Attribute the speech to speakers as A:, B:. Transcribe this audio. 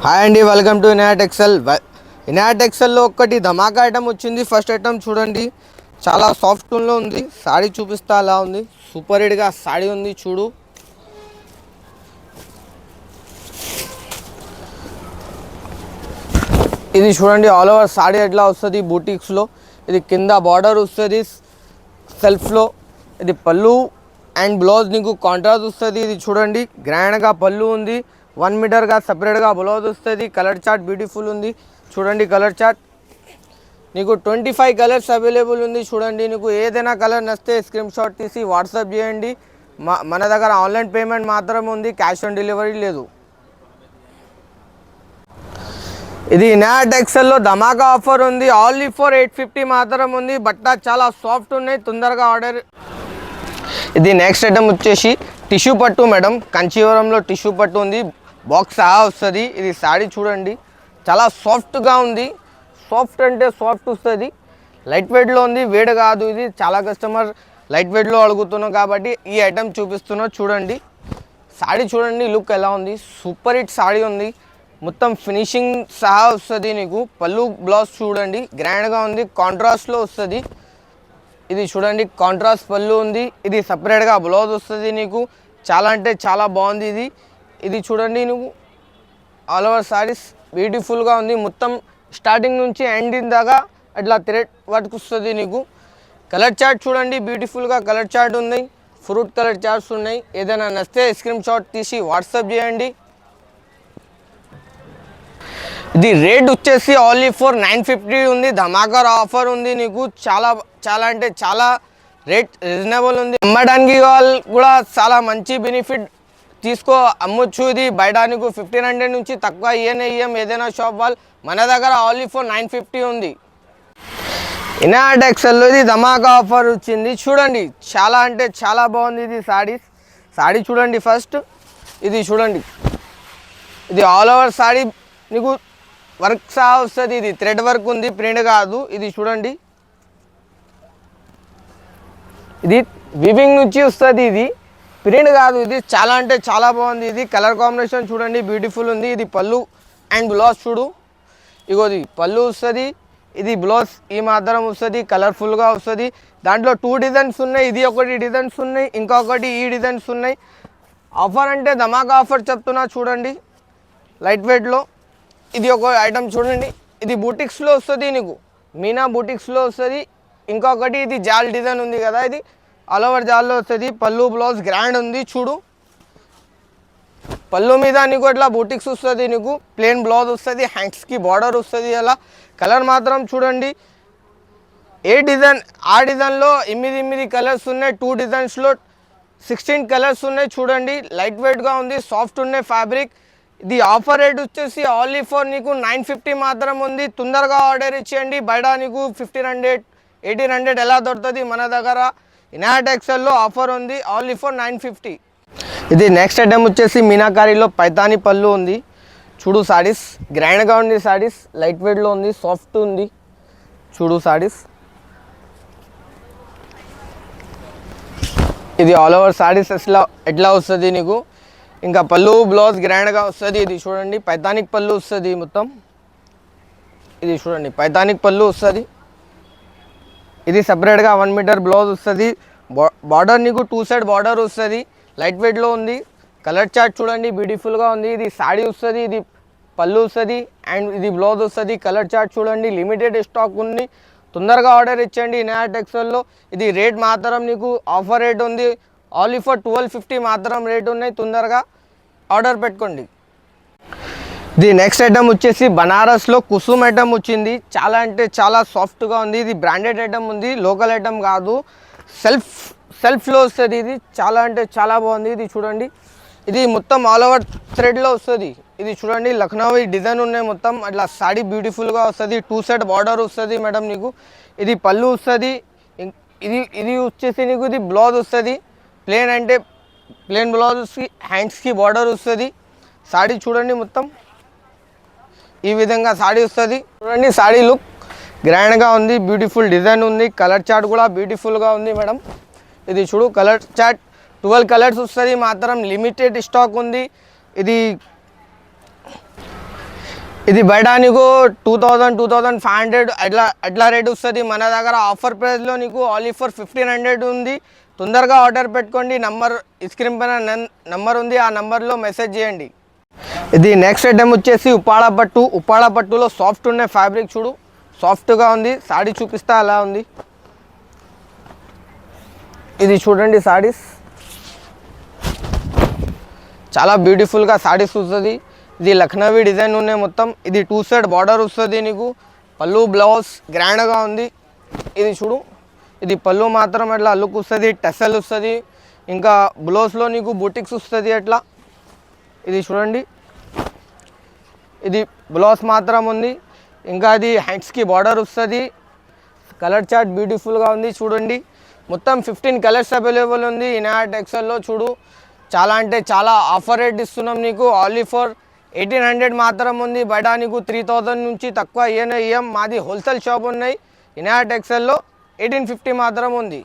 A: Hi అండి, welcome to ఇనాట్ XL. ఇనాట్ ఎక్సెల్లో ఒక్కటి ధమాకా item వచ్చింది. ఫస్ట్ ఐటమ్ చూడండి, చాలా సాఫ్ట్ టూన్లో ఉంది. సాడీ చూపిస్తా, అలా ఉంది. సూపర్ హిట్గా సాడీ ఉంది, చూడు. ఇది చూడండి, ఆల్ ఓవర్ సాడీ ఎట్లా వస్తుంది బూటిక్స్లో. ఇది కింద బార్డర్ వస్తుంది సెల్ఫ్లో. ఇది పళ్ళు అండ్ బ్లౌజ్ నీకు కాంట్రాస్ట్ వస్తుంది. ఇది చూడండి, గ్రాండ్గా పళ్ళు ఉంది. 1 మీటర్గా సపరేట్గా బ్లౌజ్ వస్తుంది. కలర్ చార్ట్ బ్యూటిఫుల్ ఉంది, చూడండి. కలర్ చార్ట్ నీకు 25 కలర్స్ అవైలబుల్ ఉంది. చూడండి, నీకు ఏదైనా కలర్ నచ్చితే స్క్రీన్ షాట్ తీసి వాట్సాప్ చేయండి. మన దగ్గర ఆన్లైన్ పేమెంట్ మాత్రమే ఉంది, క్యాష్ ఆన్ డెలివరీ లేదు. ఇది ఇనాట్ ఎక్సెల్లో ధమాకా ఆఫర్ ఉంది. ఓన్లీ ఫర్ 850 మాత్రం ఉంది. బట్ట చాలా సాఫ్ట్ ఉన్నాయి, తొందరగా ఆర్డర్. ఇది నెక్స్ట్ ఐటమ్ వచ్చేసి టిష్యూ పట్టు మేడం. కంచీవరంలో టిష్యూ పట్టు ఉంది, బాక్స్ సహా వస్తుంది. ఇది శారీ చూడండి, చాలా సాఫ్ట్గా ఉంది. సాఫ్ట్ అంటే సాఫ్ట్ వస్తుంది, లైట్ వెయిట్లో ఉంది, వేడి కాదు. ఇది చాలా కస్టమర్ లైట్ వెయిట్లో అడుగుతున్నాం కాబట్టి ఈ ఐటమ్ చూపిస్తున్నాం. చూడండి శారీ, చూడండి లుక్ ఎలా ఉంది. సూపర్ హిట్ శారీ ఉంది, మొత్తం ఫినిషింగ్ సహా వస్తుంది. నీకు పళ్ళు బ్లౌజ్ చూడండి, గ్రాండ్గా ఉంది, కాంట్రాస్ట్లో వస్తుంది. ఇది చూడండి, కాంట్రాస్ట్ పళ్ళు ఉంది. ఇది సపరేట్గా బ్లౌజ్ వస్తుంది నీకు. చాలా అంటే చాలా బాగుంది ఇది. ఇది చూడండి, నువ్వు ఆల్ ఓవర్ సారీస్ బ్యూటిఫుల్గా ఉంది. మొత్తం స్టార్టింగ్ నుంచి ఎండింగ్ దాకా అట్లా థ్రెడ్ వర్క్ వస్తుంది నీకు. కలర్ చార్ట్ చూడండి, బ్యూటిఫుల్గా కలర్ చార్ట్ ఉన్నాయి, ఫ్రూట్ కలర్ చార్ట్స్ ఉన్నాయి. ఏదైనా నచ్చితే స్క్రీన్ షాట్ తీసి వాట్సాప్ చేయండి. ఇది రేట్ వచ్చేసి ఓన్లీ ఫర్ 950 ఉంది. ధమాకా ఆఫర్ ఉంది నీకు. చాలా చాలా అంటే చాలా రేట్ రీజనబుల్ ఉంది. అమ్మడానికి వాళ్ళు కూడా చాలా మంచి బెనిఫిట్ తీసుకో అమ్మొచ్చు. ఇది బయట నీకు 1500 నుంచి తక్కువ ఇయ్యం ఏదైనా షాప్ వాళ్ళు. మన దగ్గర ఓన్లీ ఫర్ 950 ఉంది. ఇనాట్ ఎక్సెల్లో ఇది ధమాకా ఆఫర్ వచ్చింది. చూడండి, చాలా అంటే చాలా బాగుంది ఇది సాడీ చూడండి. ఫస్ట్ ఇది చూడండి, ఇది ఆల్ ఓవర్ సాడీ నీకు వర్క్ సహా వస్తుంది. ఇది థ్రెడ్ వర్క్ ఉంది, ప్రింట్ కాదు. ఇది చూడండి, ఇది వివింగ్ నుంచి వస్తుంది, ఇది ప్రింట్ కాదు. ఇది చాలా అంటే చాలా బాగుంది. ఇది కలర్ కాంబినేషన్ చూడండి, బ్యూటిఫుల్ ఉంది. ఇది పళ్ళు అండ్ బ్లౌజ్ చూడు, ఇగోది పళ్ళు వస్తుంది, ఇది బ్లౌజ్ ఈ మాత్రం వస్తుంది, కలర్ఫుల్గా వస్తుంది. దాంట్లో 2 డిజైన్స్ ఉన్నాయి. ఇది ఒకటి డిజైన్స్ ఉన్నాయి, ఇంకొకటి ఈ డిజైన్స్ ఉన్నాయి. ఆఫర్ అంటే ధమాకా ఆఫర్ చెప్తున్నా, చూడండి లైట్ వెయిట్లో. ఇది ఒక ఐటమ్ చూడండి, ఇది బూటిక్స్లో వస్తుంది నీకు, మీనా బూటిక్స్లో వస్తుంది. ఇంకొకటి ఇది జాల్ డిజైన్ ఉంది కదా, ఇది ఆల్ ఓవర్ జాల్లో వస్తుంది. పళ్ళు బ్లౌజ్ గ్రాండ్ ఉంది, చూడు. పళ్ళు మీద నీకు ఇట్లా బూటిక్స్ వస్తుంది, నీకు ప్లెయిన్ బ్లౌజ్ వస్తుంది, హ్యాండ్స్కి బార్డర్ వస్తుంది. అలా కలర్ మాత్రం చూడండి, ఏ డిజైన్ ఆ డిజైన్లో 8 కలర్స్ ఉన్నాయి. 2 డిజైన్స్లో 16 కలర్స్ ఉన్నాయి. చూడండి, లైట్ వెయిట్గా ఉంది, సాఫ్ట్ ఉన్నాయి ఫ్యాబ్రిక్. ఇది ఆఫర్ రేట్ వచ్చేసి ఓన్లీ ఫర్ నీకు 950 మాత్రం ఉంది. తొందరగా ఆర్డర్ ఇచ్చేయండి. బయట నీకు 1500 1800 ఎలా దొరుకుతుంది. మన దగ్గర ఇనాట్ ఎక్సెల్లో ఆఫర్ ఉంది, ఓన్లీ ఫర్ 950. ఇది నెక్స్ట్ ఐటమ్ వచ్చేసి మీనాకారీలో పైతాని పళ్ళు ఉంది. చూడు సారీస్, గ్రాండ్గా ఉంది సారీస్, లైట్ వెయిట్లో ఉంది, సాఫ్ట్ ఉంది. చూడు సారీస్, ఇది ఆల్ ఓవర్ సారీస్ ఎట్లా వస్తుంది నీకు. ఇంకా పళ్ళు బ్లౌజ్ గ్రాండ్గా వస్తుంది. ఇది చూడండి, పైతానిక్ పళ్ళు వస్తుంది మొత్తం. ఇది చూడండి, పైతానిక్ పళ్ళు వస్తుంది. ఇది సపరేట్గా 1 మీటర్ బ్లౌజ్ వస్తుంది. బార్డర్ నీకు 2 సైడ్ బార్డర్ వస్తుంది, లైట్ వెయిట్లో ఉంది. కలర్ చార్ట్ చూడండి, బ్యూటిఫుల్గా ఉంది. ఇది సాడీ వస్తుంది, ఇది పళ్ళు వస్తుంది అండ్ ఇది బ్లౌజ్ వస్తుంది. కలర్ చార్ట్ చూడండి, లిమిటెడ్ స్టాక్ ఉంది. తొందరగా ఆర్డర్ ఇచ్చండి ఇనాట్ ఎక్సెల్లో. ఇది రేట్ మాత్రం నీకు ఆఫర్ రేట్ ఉంది, ఓన్లీ ఫర్ 1250 మాత్రం రేట్ ఉన్నాయి. తొందరగా ఆర్డర్ పెట్టుకోండి. ఇది నెక్స్ట్ ఐటమ్ వచ్చేసి బనారస్లో కుసుమ్ ఐటమ్ వచ్చింది. చాలా అంటే చాలా సాఫ్ట్గా ఉంది. ఇది బ్రాండెడ్ ఐటమ్ ఉంది, లోకల్ ఐటమ్ కాదు. సెల్ఫ్లో వస్తుంది. ఇది చాలా అంటే చాలా బాగుంది. ఇది చూడండి, ఇది మొత్తం ఆల్ ఓవర్ థ్రెడ్లో వస్తుంది. ఇది చూడండి, లక్నోవి డిజైన్ ఉన్నాయి మొత్తం. అట్లా సాడీ బ్యూటిఫుల్గా వస్తుంది. 2 సైడ్ బార్డర్ వస్తుంది మేడం నీకు. ఇది పళ్ళు వస్తుంది. ఇది వచ్చేసి నీకు ఇది బ్లౌజ్ వస్తుంది. ప్లెయిన్ అంటే ప్లెయిన్ బ్లౌజ్కి హ్యాండ్స్కి బార్డర్ వస్తుంది. సాడీ చూడండి, మొత్తం ఈ విధంగా సాడీ వస్తుంది. చూడండి, సాడీ లుక్ గ్రాండ్గా ఉంది, బ్యూటిఫుల్ డిజైన్ ఉంది. కలర్ చార్ట్ కూడా బ్యూటిఫుల్గా ఉంది మేడం. ఇది చూడు, కలర్ చార్ట్ 12 కలర్స్ వస్తుంది మాత్రం, లిమిటెడ్ స్టాక్ ఉంది. ఇది ఇది బయట నీకు 2500 అట్లా రేట్ వస్తుంది. మన దగ్గర ఆఫర్ ప్రైస్లో నీకు ఆల్ ఫర్ 1500 ఉంది. తొందరగా ఆర్డర్ పెట్టుకోండి. స్క్రీన్ పైన నంబర్ ఉంది, ఆ నంబర్లో మెసేజ్ చేయండి. ఇది నెక్స్ట్ ఐటమ్ వచ్చేసి ఉప్పాడ పట్టులో సాఫ్ట్ ఉన్న ఫ్యాబ్రిక్ చూడు, సాఫ్ట్గా ఉంది. సాడీ చూపిస్తా అలా ఉంది. ఇది చూడండి సాడీస్, చాలా బ్యూటిఫుల్గా సాడీస్ వస్తుంది. ఇది లక్నవీ డిజైన్ ఉన్నాయి మొత్తం. ఇది 2 సైడ్ బార్డర్ వస్తుంది నీకు. పళ్ళు బ్లౌజ్ గ్రాండ్గా ఉంది. ఇది చూడు, ఇది పళ్ళు మాత్రం అట్లా లుక్ వస్తుంది, టెసల్ వస్తుంది. ఇంకా బ్లౌజ్లో నీకు బూటిక్స్ వస్తుంది అట్లా. ఇది చూడండి, ఇది బ్లౌజ్ మాత్రం ఉంది. ఇంకా ఇది హ్యాండ్స్కి బార్డర్ వస్తుంది. కలర్ చార్ట్ బ్యూటిఫుల్గా ఉంది చూడండి. మొత్తం 15 కలర్స్ అవైలబుల్ ఉంది ఇనాయా టెక్స్టైల్లో. చూడు, చాలా అంటే చాలా ఆఫర్ రేట్ ఇస్తున్నాం నీకు. ఓన్లీ ఫర్ 1800 మాత్రం ఉంది. బయట నీకు 3000 నుంచి తక్కువ ఇయ్యం. మాది హోల్సేల్ షాప్ ఉన్నాయి ఇనాయా టెక్స్టైల్లో. 1850 మాత్రం ఉంది.